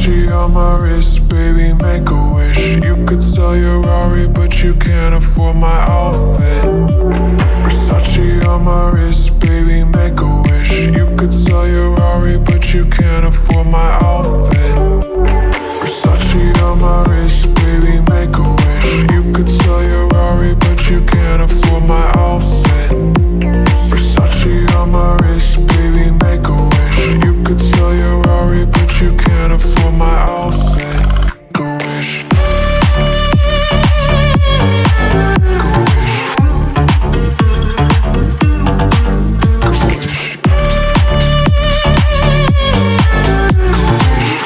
Versace on my wrist, baby, make a wish. You could sell your Rari, but you can't afford my outfit. Versace on my wrist, baby, make a wish. You could sell your Rari, but you can't afford my outfit. Versace on my wrist, baby, make a wish. You could sell your Rari, but you can't afford my outfit. Versace on my wrist, baby, make a wish. You could sell your Rari, but you can't afford my outfit. Go wish. Go wish. Go wish. Go wish.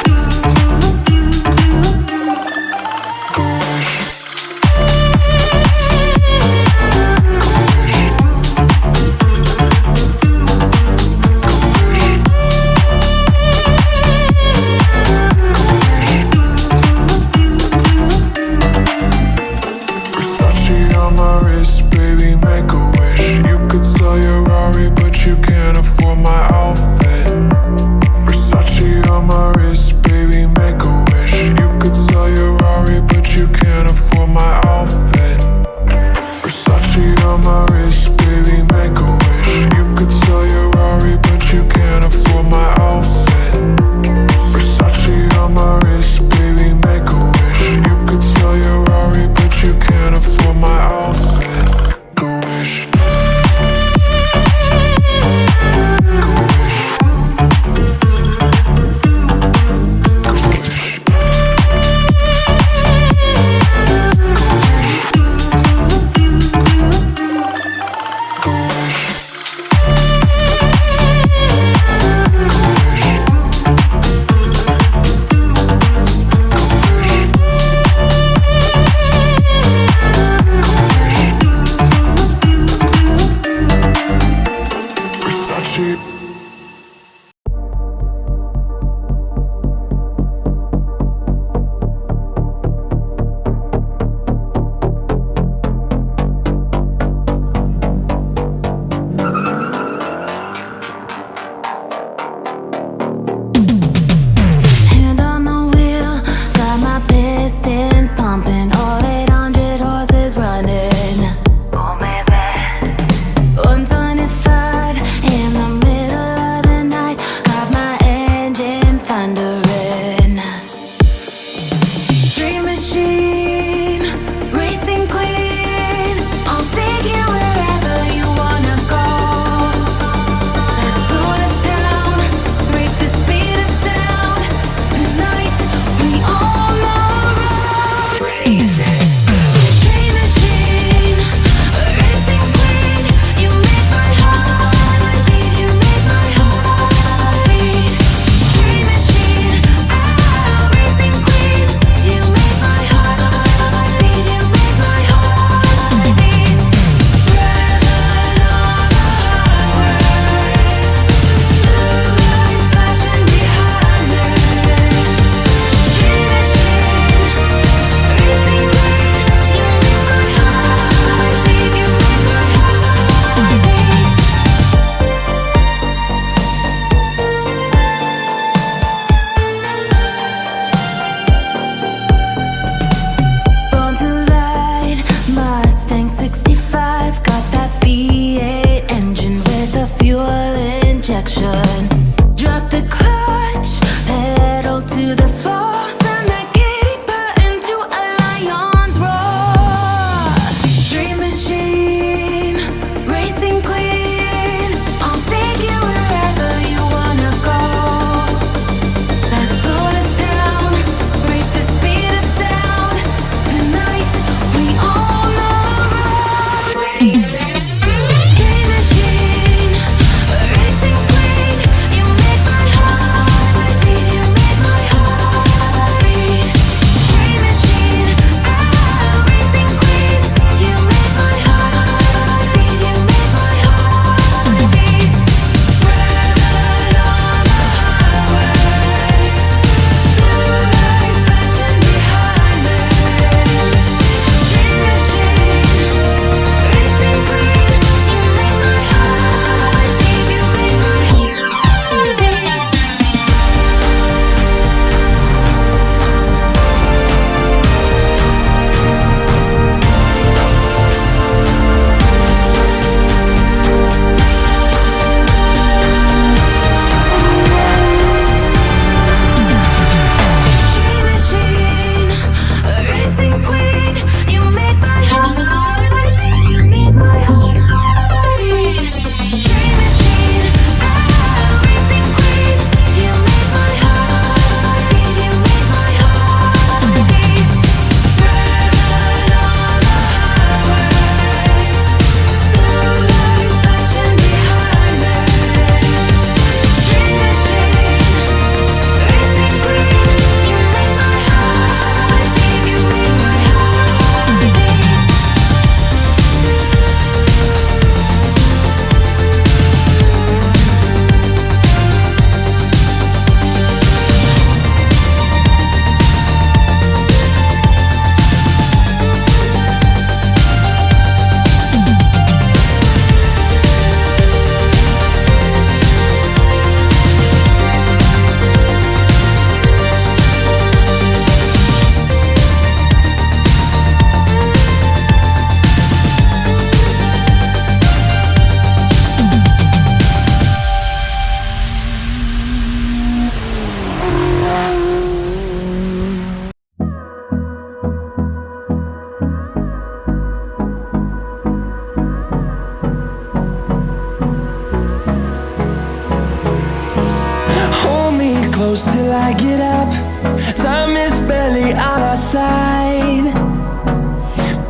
Time is barely on our side.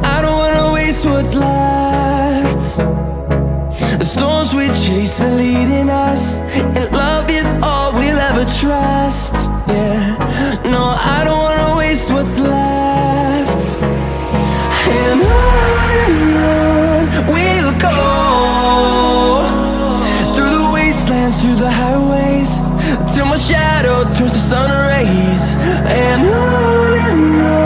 I don't wanna waste what's left. The storms we chase are leading us, and love is all we'll ever trust. Yeah, no, I don't wanna waste what's left. And on we'll go, through the wastelands, through the highways, till my shadow turns to sun rays. And on